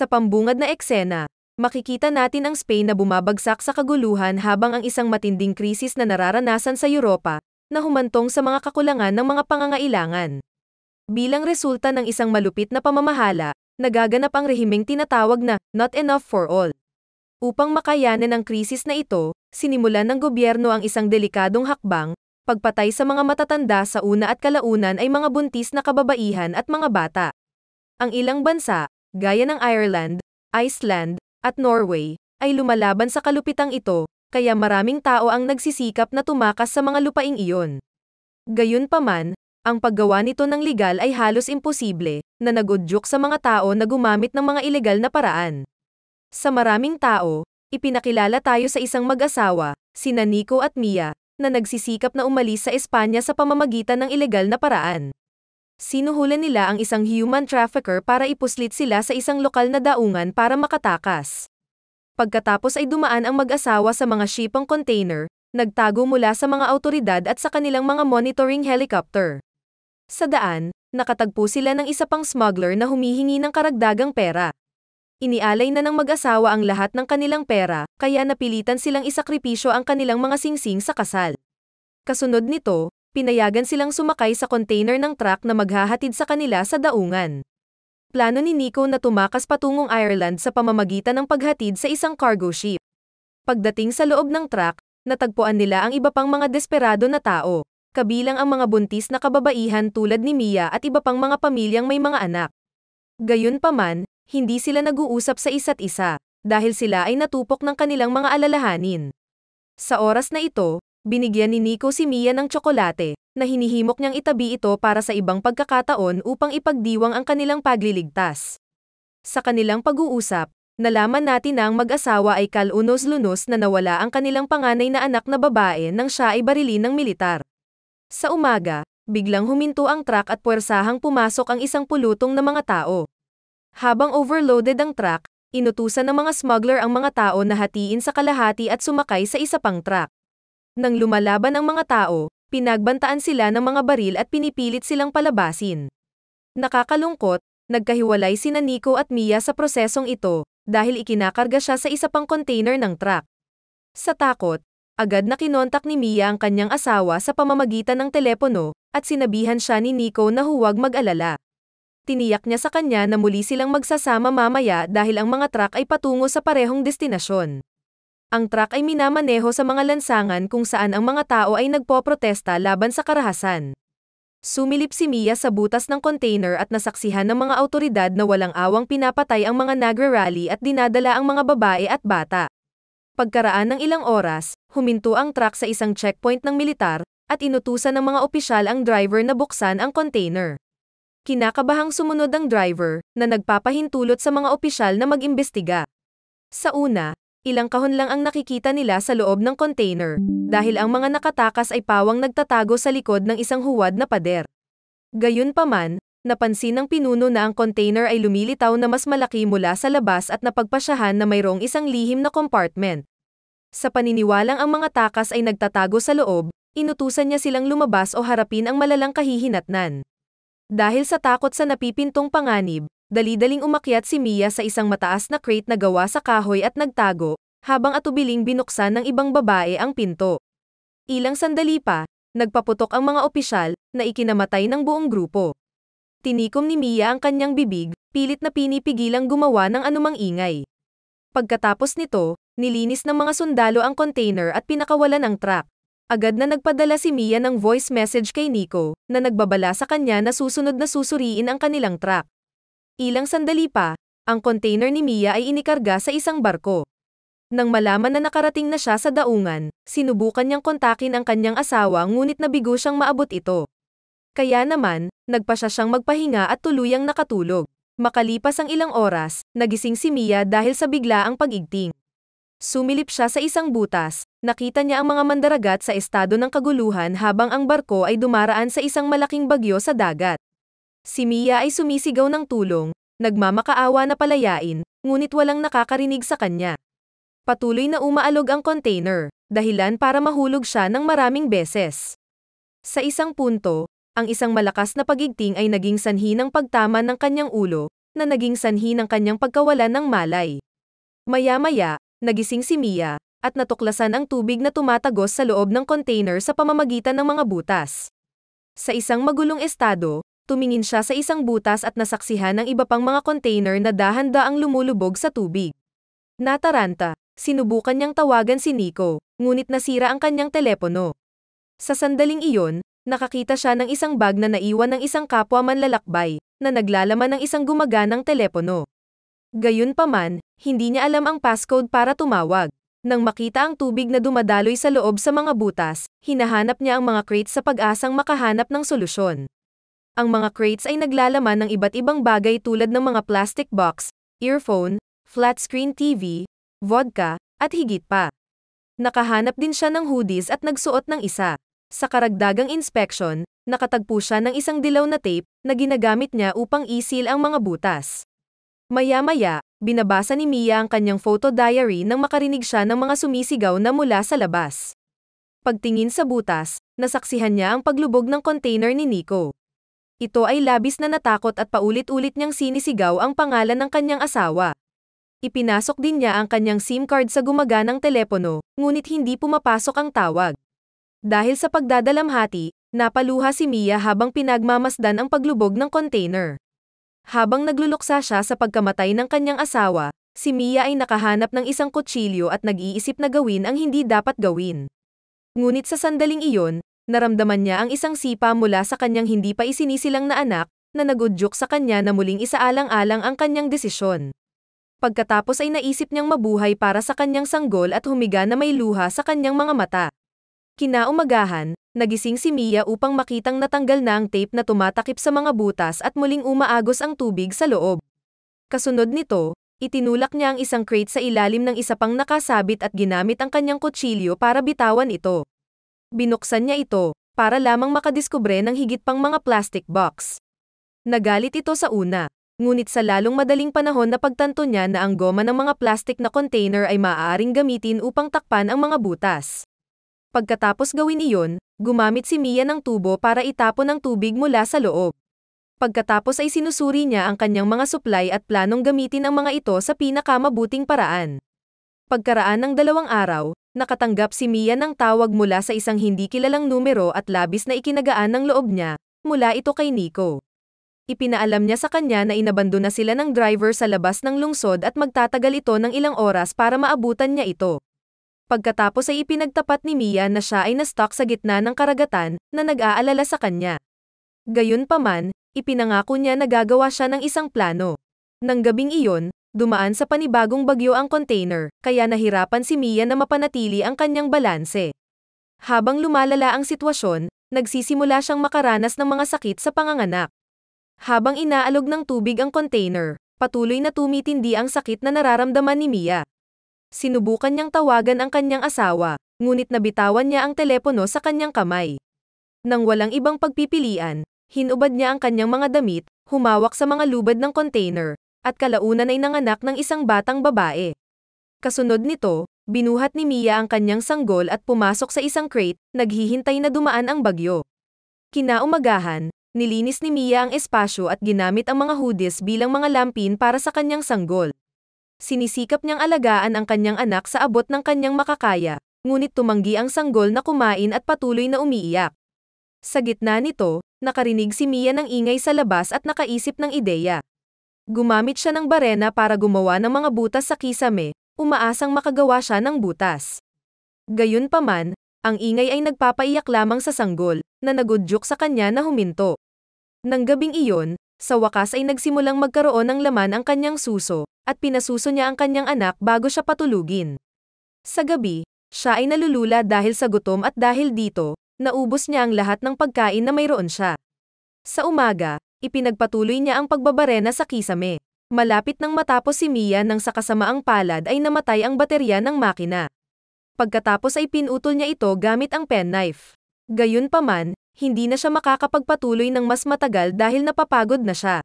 Sa pambungad na eksena, makikita natin ang Spain na bumabagsak sa kaguluhan habang ang isang matinding krisis na nararanasan sa Europa, na humantong sa mga kakulangan ng mga pangangailangan. Bilang resulta ng isang malupit na pamamahala, nagaganap ang rehimeng tinatawag na "not enough for all". Upang makayanan ang krisis na ito, sinimulan ng gobyerno ang isang delikadong hakbang, pagpatay sa mga matatanda sa una at kalaunan ay mga buntis na kababaihan at mga bata. Ang ilang bansa, gaya ng Ireland, Iceland, at Norway, ay lumalaban sa kalupitang ito, kaya maraming tao ang nagsisikap na tumakas sa mga lupaing iyon. Gayunpaman, ang paggawa nito ng legal ay halos imposible, na nagudyok sa mga tao na gumamit ng mga ilegal na paraan. Sa maraming tao, ipinakilala tayo sa isang mag-asawa, sina Nico at Mia, na nagsisikap na umalis sa Espanya sa pamamagitan ng ilegal na paraan. Sinuhulan nila ang isang human trafficker para ipuslit sila sa isang lokal na daungan para makatakas. Pagkatapos ay dumaan ang mag-asawa sa mga shipang container, nagtago mula sa mga awtoridad at sa kanilang mga monitoring helicopter. Sa daan, nakatagpo sila ng isa pang smuggler na humihingi ng karagdagang pera. Inialay na ng mag-asawa ang lahat ng kanilang pera, kaya napilitan silang isakripisyo ang kanilang mga singsing sa kasal. Kasunod nito, pinayagan silang sumakay sa container ng truck na maghahatid sa kanila sa daungan. Plano ni Nico na tumakas patungong Ireland sa pamamagitan ng paghatid sa isang cargo ship. Pagdating sa loob ng truck, natagpuan nila ang iba pang mga desperado na tao, kabilang ang mga buntis na kababaihan tulad ni Mia at iba pang mga pamilyang may mga anak. Gayunpaman, hindi sila nag-uusap sa isa't isa, dahil sila ay natupok ng kanilang mga alalahanin. Sa oras na ito, binigyan ni Nico si Mia ng tsokolate, na hinihimok niyang itabi ito para sa ibang pagkakataon upang ipagdiwang ang kanilang pagliligtas. Sa kanilang pag-uusap, nalaman natin na ang mag-asawa ay kalunos-lunos na nawala ang kanilang panganay na anak na babae nang siya ay barilin ng militar. Sa umaga, biglang huminto ang truck at puwersahang pumasok ang isang pulutong na mga tao. Habang overloaded ang truck, inutusan ng mga smuggler ang mga tao na hatiin sa kalahati at sumakay sa isa pang truck. Nang lumalaban ang mga tao, pinagbantaan sila ng mga baril at pinipilit silang palabasin. Nakakalungkot, nagkahiwalay sina Nico at Mia sa prosesong ito, dahil ikinakarga siya sa isa pang container ng truck. Sa takot, agad na kinontak ni Mia ang kanyang asawa sa pamamagitan ng telepono, at sinabihan siya ni Nico na huwag mag-alala. Tiniyak niya sa kanya na muli silang magsasama mamaya dahil ang mga truck ay patungo sa parehong destinasyon. Ang truck ay minamaneho sa mga lansangan kung saan ang mga tao ay nagpoprotesta laban sa karahasan. Sumilip si Mia sa butas ng container at nasaksihan ng mga awtoridad na walang awang pinapatay ang mga nagra-rally at dinadala ang mga babae at bata. Pagkaraan ng ilang oras, huminto ang truck sa isang checkpoint ng militar, at inutusan ng mga opisyal ang driver na buksan ang container. Kinakabahang sumunod ang driver, na nagpapahintulot sa mga opisyal na mag-imbestiga. Sa una, ilang kahon lang ang nakikita nila sa loob ng container, dahil ang mga nakatakas ay pawang nagtatago sa likod ng isang huwad na pader. Gayunpaman, napansin ng pinuno na ang container ay lumilitaw na mas malaki mula sa labas at napagpasyahan na mayroong isang lihim na compartment. Sa paniniwalang ang mga takas ay nagtatago sa loob, inutusan niya silang lumabas o harapin ang malalang kahihinatnan. Dahil sa takot sa napipintong panganib, dali-daling umakyat si Mia sa isang mataas na crate na gawa sa kahoy at nagtago, habang atubiling binuksan ng ibang babae ang pinto. Ilang sandali pa, nagpaputok ang mga opisyal, na ikinamatay ng buong grupo. Tinikom ni Mia ang kanyang bibig, pilit na pinipigilang gumawa ng anumang ingay. Pagkatapos nito, nilinis ng mga sundalo ang container at pinakawalan ang truck. Agad na nagpadala si Mia ng voice message kay Nico, na nagbabala sa kanya na susunod na susuriin ang kanilang truck. Ilang sandali pa, ang container ni Mia ay inikarga sa isang barko. Nang malaman na nakarating na siya sa daungan, sinubukan niyang kontakin ang kanyang asawa ngunit nabigo siyang maabot ito. Kaya naman, nagpasya siyang magpahinga at tuluyang nakatulog. Makalipas ang ilang oras, nagising si Mia dahil sa biglaang pag-igting. Sumilip siya sa isang butas, nakita niya ang mga mandaragat sa estado ng kaguluhan habang ang barko ay dumaraan sa isang malaking bagyo sa dagat. Si Mia ay sumisigaw ng tulong, nagmamakaawa na palayain, ngunit walang nakakarinig sa kanya. Patuloy na umaalog ang container, dahilan para mahulog siya ng maraming beses. Sa isang punto, ang isang malakas na pagigting ay naging sanhi ng pagtama ng kanyang ulo, na naging sanhi ng kanyang pagkawalan ng malay. Maya-maya, nagising si Mia, at natuklasan ang tubig na tumatagos sa loob ng container sa pamamagitan ng mga butas. Sa isang magulong estado, tumingin siya sa isang butas at nasaksihan ng iba pang mga container na dahan-daang lumulubog sa tubig. Nataranta, sinubukan niyang tawagan si Nico, ngunit nasira ang kanyang telepono. Sa sandaling iyon, nakakita siya ng isang bag na naiwan ng isang kapwa manlalakbay, na naglalaman ng isang gumaganang telepono. Gayunpaman, hindi niya alam ang passcode para tumawag. Nang makita ang tubig na dumadaloy sa loob sa mga butas, hinahanap niya ang mga crates sa pag-asang makahanap ng solusyon. Ang mga crates ay naglalaman ng iba't ibang bagay tulad ng mga plastic box, earphone, flat-screen TV, vodka, at higit pa. Nakahanap din siya ng hoodies at nagsuot ng isa. Sa karagdagang inspeksyon, nakatagpo siya ng isang dilaw na tape na ginagamit niya upang i-seal ang mga butas. Maya-maya, binabasa ni Mia ang kanyang photo diary nang makarinig siya ng mga sumisigaw na mula sa labas. Pagtingin sa butas, nasaksihan niya ang paglubog ng container ni Nico. Ito ay labis na natakot at paulit-ulit niyang sinisigaw ang pangalan ng kanyang asawa. Ipinasok din niya ang kanyang SIM card sa gumaganang telepono, ngunit hindi pumapasok ang tawag. Dahil sa pagdadalamhati, napaluha si Mia habang pinagmamasdan ang paglubog ng container. Habang nagluluksa siya sa pagkamatay ng kanyang asawa, si Mia ay nakahanap ng isang kutsilyo at nag-iisip na gawin ang hindi dapat gawin. Ngunit sa sandaling iyon, naramdaman niya ang isang sipa mula sa kanyang hindi pa isinisilang na anak, na nagudyok sa kanya na muling isaalang-alang ang kanyang desisyon. Pagkatapos ay naisip niyang mabuhay para sa kanyang sanggol at humiga na may luha sa kanyang mga mata. Kinaumagahan, nagising si Mia upang makitang natanggal na ang tape na tumatakip sa mga butas at muling umaagos ang tubig sa loob. Kasunod nito, itinulak niya ang isang crate sa ilalim ng isa pang nakasabit at ginamit ang kanyang kutsilyo para bitawan ito. Binuksan niya ito, para lamang makadiskubre ng higit pang mga plastic box. Nagalit ito sa una, ngunit sa lalong madaling panahon napagtanto niya na ang goma ng mga plastic na container ay maaaring gamitin upang takpan ang mga butas. Pagkatapos gawin iyon, gumamit si Mia ng tubo para itapon ang tubig mula sa loob. Pagkatapos ay sinusuri niya ang kanyang mga supply at planong gamitin ang mga ito sa pinakamabuting paraan. Pagkaraan ng 2 araw, nakatanggap si Mia ng tawag mula sa isang hindi kilalang numero at labis na ikinagaan ng loob niya, mula ito kay Nico. Ipinaalam niya sa kanya na inabandona sila ng driver sa labas ng lungsod at magtatagal ito ng ilang oras para maabutan niya ito. Pagkatapos ay ipinagtapat ni Mia na siya ay na-stuck sa gitna ng karagatan, na nag-aalala sa kanya. Gayunpaman, ipinangako niya na gagawa siya ng isang plano. Nang gabing iyon, dumaan sa panibagong bagyo ang container, kaya nahirapan si Mia na mapanatili ang kanyang balanse. Habang lumalala ang sitwasyon, nagsisimula siyang makaranas ng mga sakit sa panganganak. Habang inaalog ng tubig ang container, patuloy na tumitindi ang sakit na nararamdaman ni Mia. Sinubukan niyang tawagan ang kanyang asawa, ngunit nabitawan niya ang telepono sa kanyang kamay. Nang walang ibang pagpipilian, hinubad niya ang kanyang mga damit, humawak sa mga lubad ng container, at kalaunan ay nanganak ng isang batang babae. Kasunod nito, binuhat ni Mia ang kanyang sanggol at pumasok sa isang crate, naghihintay na dumaan ang bagyo. Kinaumagahan, nilinis ni Mia ang espasyo at ginamit ang mga hoodies bilang mga lampin para sa kanyang sanggol. Sinisikap niyang alagaan ang kanyang anak sa abot ng kanyang makakaya, ngunit tumanggi ang sanggol na kumain at patuloy na umiiyak. Sa gitna nito, nakarinig si Mia ng ingay sa labas at nakaisip ng ideya. Gumamit siya ng barena para gumawa ng mga butas sa kisame, umaasang makagawa siya ng butas. Gayunpaman, ang ingay ay nagpapaiyak lamang sa sanggol, na nagudyok sa kanya na huminto. Nang gabing iyon, sa wakas ay nagsimulang magkaroon ng laman ang kanyang suso, at pinasuso niya ang kanyang anak bago siya patulugin. Sa gabi, siya ay nalulula dahil sa gutom at dahil dito, naubos niya ang lahat ng pagkain na mayroon siya. Sa umaga, ipinagpatuloy niya ang pagbabarena sa kisame. Malapit nang matapos si Mia nang sa kasamaang palad ay namatay ang baterya ng makina. Pagkatapos ay pinutol niya ito gamit ang penknife. Gayunpaman, hindi na siya makakapagpatuloy ng mas matagal dahil napapagod na siya.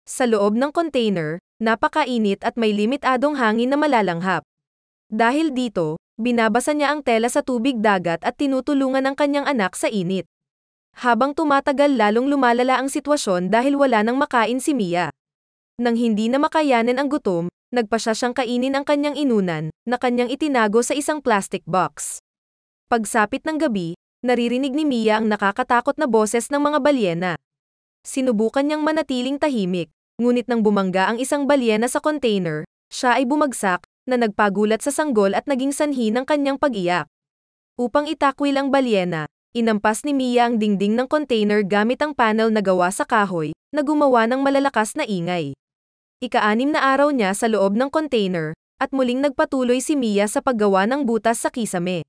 Sa loob ng container, napakainit at may limitadong hangin na malalanghap. Dahil dito, binabasa niya ang tela sa tubig dagat at tinutulungan ang kanyang anak sa init. Habang tumatagal lalong lumalala ang sitwasyon dahil wala nang makain si Mia. Nang hindi na makayanan ang gutom, nagpasya siyang kainin ang kanyang inunan, na kanyang itinago sa isang plastic box. Pagsapit ng gabi, naririnig ni Mia ang nakakatakot na boses ng mga balyena. Sinubukan niyang manatiling tahimik, ngunit nang bumangga ang isang balyena sa container, siya ay bumagsak, na nagpagulat sa sanggol at naging sanhi ng kanyang pag-iyak. Upang itakwil ang balyena, inampas ni Mia ang dingding ng container gamit ang panel na gawa sa kahoy, na gumawa ng malalakas na ingay. Ika-6 na araw niya sa loob ng container, at muling nagpatuloy si Mia sa paggawa ng butas sa kisame.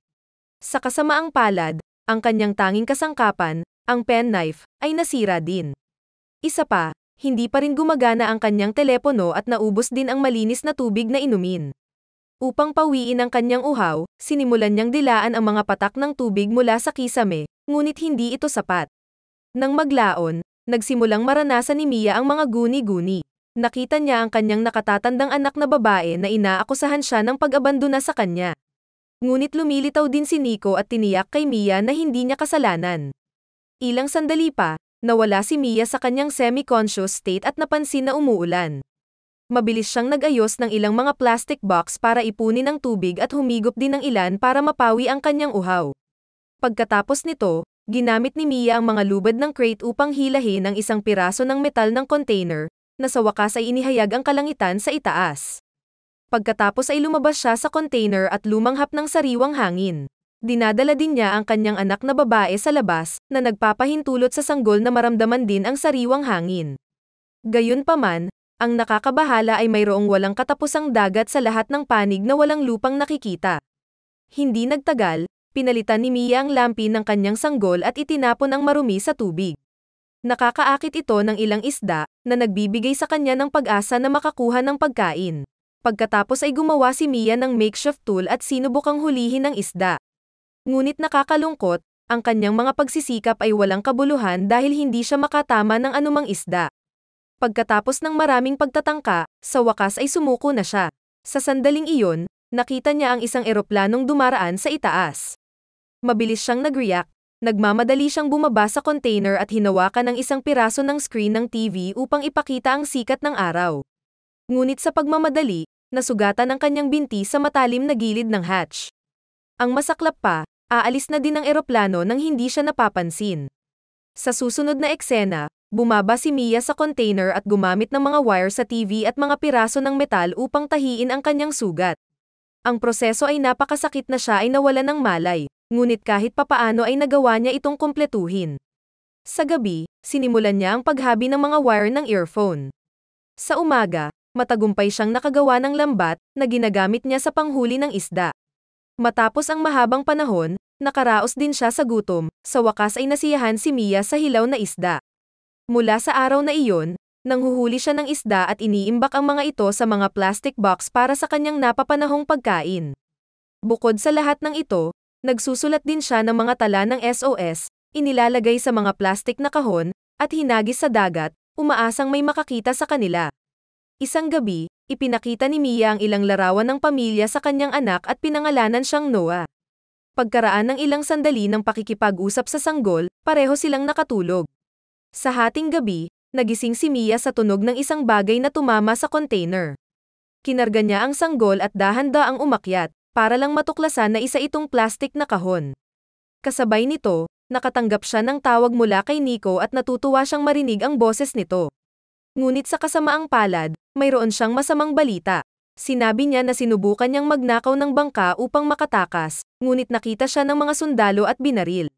Sa kasamaang palad, ang kanyang tanging kasangkapan, ang penknife, ay nasira din. Isa pa, hindi pa rin gumagana ang kanyang telepono at naubos din ang malinis na tubig na inumin. Upang pawiin ang kanyang uhaw, sinimulan niyang dilaan ang mga patak ng tubig mula sa kisame, ngunit hindi ito sapat. Nang maglaon, nagsimulang maranasan ni Mia ang mga guni-guni. Nakita niya ang kanyang nakatatandang anak na babae na inaakusahan siya ng pag-abandona sa kanya. Ngunit lumilitaw din si Nico at tiniyak kay Mia na hindi niya kasalanan. Ilang sandali pa, nawala si Mia sa kanyang semi-conscious state at napansin na umuulan. Mabilis siyang nag-ayos ng ilang mga plastic box para ipunin ang tubig at humigop din ng ilan para mapawi ang kanyang uhaw. Pagkatapos nito, ginamit ni Mia ang mga lubad ng crate upang hilahin ang isang piraso ng metal ng container, na sa wakas ay inihayag ang kalangitan sa itaas. Pagkatapos ay lumabas siya sa container at lumanghap ng sariwang hangin. Dinadala din niya ang kanyang anak na babae sa labas, na nagpapahintulot sa sanggol na maramdaman din ang sariwang hangin. Gayunpaman, ang nakakabahala ay mayroong walang katapusang dagat sa lahat ng panig na walang lupang nakikita. Hindi nagtagal, pinalitan ni Mia ang lampi ng kanyang sanggol at itinapon ang marumi sa tubig. Nakakaakit ito ng ilang isda, na nagbibigay sa kanya ng pag-asa na makakuha ng pagkain. Pagkatapos ay gumawa si Mia ng makeshift tool at sinubukang hulihin ang isda. Ngunit nakakalungkot, ang kanyang mga pagsisikap ay walang kabuluhan dahil hindi siya makatama ng anumang isda. Pagkatapos ng maraming pagtatangka, sa wakas ay sumuko na siya. Sa sandaling iyon, nakita niya ang isang eroplanong dumaraan sa itaas. Mabilis siyang nag-react. Nagmamadali siyang bumaba sa container at hinawakan ang isang piraso ng screen ng TV upang ipakita ang sikat ng araw. Ngunit sa pagmamadali, nasugatan ang kanyang binti sa matalim na gilid ng hatch. Ang masaklap pa, aalis na din ang eroplano nang hindi siya napapansin. Sa susunod na eksena, bumaba si Mia sa container at gumamit ng mga wire sa TV at mga piraso ng metal upang tahiin ang kanyang sugat. Ang proseso ay napakasakit na siya ay nawala ng malay. Ngunit kahit papaano ay nagawa niya itong kumpletuhin. Sa gabi, sinimulan niya ang paghabi ng mga wire ng earphone. Sa umaga, matagumpay siyang nakagawa ng lambat na ginagamit niya sa panghuli ng isda. Matapos ang mahabang panahon, nakaraos din siya sa gutom, sa wakas ay nasiyahan si Mia sa hilaw na isda. Mula sa araw na iyon, nanghuhuli siya ng isda at iniimbak ang mga ito sa mga plastic box para sa kanyang napapanahong pagkain. Bukod sa lahat ng ito, nagsusulat din siya ng mga tala ng SOS, inilalagay sa mga plastik na kahon, at hinagis sa dagat, umaasang may makakita sa kanila. Isang gabi, ipinakita ni Mia ang ilang larawan ng pamilya sa kanyang anak at pinangalanan siyang Noah. Pagkaraan ng ilang sandali ng pakikipag-usap sa sanggol, pareho silang nakatulog. Sa hating gabi, nagising si Mia sa tunog ng isang bagay na tumama sa container. Kinarga niya ang sanggol at dahan-daang umakyat, para lang matuklasan na isa itong plastik na kahon. Kasabay nito, nakatanggap siya ng tawag mula kay Nico at natutuwa siyang marinig ang boses nito. Ngunit sa kasamaang palad, mayroon siyang masamang balita. Sinabi niya na sinubukan niyang magnakaw ng bangka upang makatakas, ngunit nakita siya ng mga sundalo at binaril.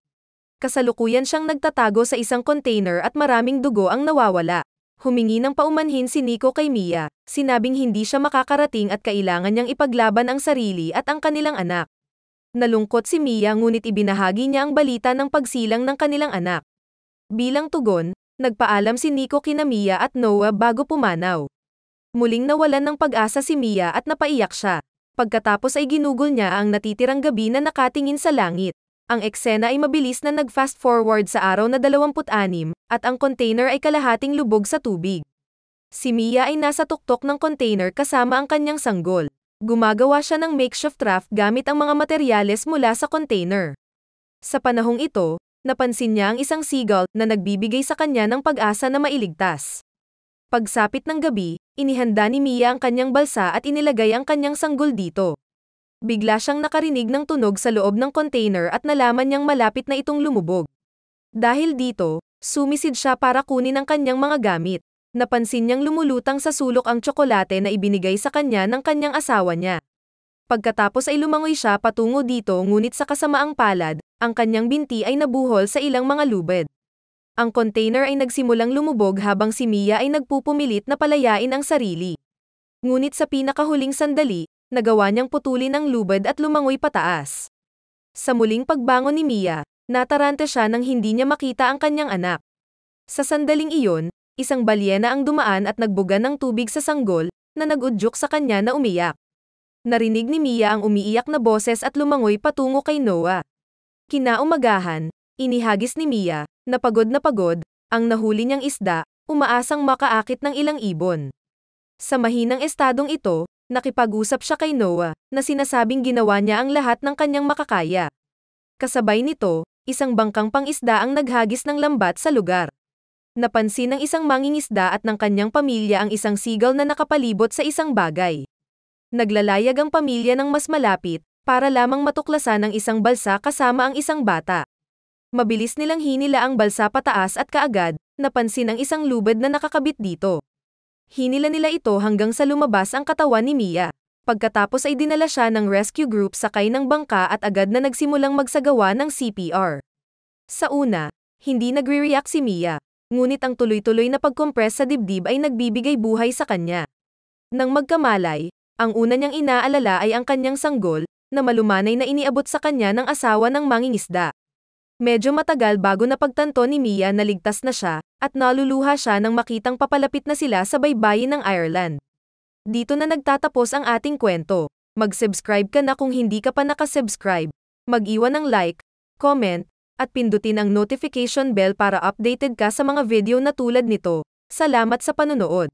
Kasalukuyan siyang nagtatago sa isang container at maraming dugo ang nawawala. Humingi ng paumanhin si Nico kay Mia, sinabing hindi siya makakarating at kailangan niyang ipaglaban ang sarili at ang kanilang anak. Nalungkot si Mia ngunit ibinahagi niya ang balita ng pagsilang ng kanilang anak. Bilang tugon, nagpaalam si Nico kina Mia at Noah bago pumanaw. Muling nawalan ng pag-asa si Mia at napaiyak siya. Pagkatapos ay ginugol niya ang natitirang gabi na nakatingin sa langit. Ang eksena ay mabilis na nag-fast forward sa araw na 26, at ang container ay kalahating lubog sa tubig. Si Mia ay nasa tuktok ng container kasama ang kanyang sanggol. Gumagawa siya ng makeshift raft gamit ang mga materyales mula sa container. Sa panahong ito, napansin niya ang isang seagull na nagbibigay sa kanya ng pag-asa na mailigtas. Pagsapit ng gabi, inihanda ni Mia ang kanyang balsa at inilagay ang kanyang sanggol dito. Bigla siyang nakarinig ng tunog sa loob ng container at nalaman niyang malapit na itong lumubog. Dahil dito, sumisid siya para kunin ang kanyang mga gamit. Napansin niyang lumulutang sa sulok ang tsokolate na ibinigay sa kanya ng kanyang asawa niya. Pagkatapos ay lumangoy siya patungo dito ngunit sa kasamaang palad, ang kanyang binti ay nabuhol sa ilang mga lubid. Ang container ay nagsimulang lumubog habang si Mia ay nagpupumilit na palayain ang sarili. Ngunit sa pinakahuling sandali, nagawa niyang putulin ang lubid at lumangoy pataas. Sa muling pagbangon ni Mia, nataranta siya nang hindi niya makita ang kanyang anak. Sa sandaling iyon, isang balyena ang dumaan at nagbuga ng tubig sa sanggol, na nagudyok sa kanya na umiyak. Narinig ni Mia ang umiiyak na boses at lumangoy patungo kay Noah. Kinaumagahan, inihagis ni Mia, na pagod, ang nahuli niyang isda, umaasang makaakit ng ilang ibon. Sa mahinang estadong ito, nakipag-usap siya kay Noah, na sinasabing ginawa niya ang lahat ng kanyang makakaya. Kasabay nito, isang bangkang pangisda ang naghagis ng lambat sa lugar. Napansin ng isang mangingisda at ng kanyang pamilya ang isang seagull na nakapalibot sa isang bagay. Naglalayag ang pamilya ng mas malapit, para lamang matuklasan ang isang balsa kasama ang isang bata. Mabilis nilang hinila ang balsa pataas at kaagad, napansin ang isang lubid na nakakabit dito. Hinila nila ito hanggang sa lumabas ang katawan ni Mia. Pagkatapos ay dinala siya ng rescue group sakay ng bangka at agad na nagsimulang magsagawa ng CPR. Sa una, hindi nagre-react si Mia, ngunit ang tuloy-tuloy na pagkompress sa dibdib ay nagbibigay buhay sa kanya. Nang magkamalay, ang una niyang inaalala ay ang kanyang sanggol, na malumanay na iniabot sa kanya ng asawa ng mangingisda. Medyo matagal bago napagtanto ni Mia na ligtas na siya, at naluluha siya nang makitang papalapit na sila sa baybayin ng Ireland. Dito na nagtatapos ang ating kwento. Mag-subscribe ka na kung hindi ka pa nakasubscribe. Mag-iwan ng like, comment, at pindutin ang notification bell para updated ka sa mga video na tulad nito. Salamat sa panonood.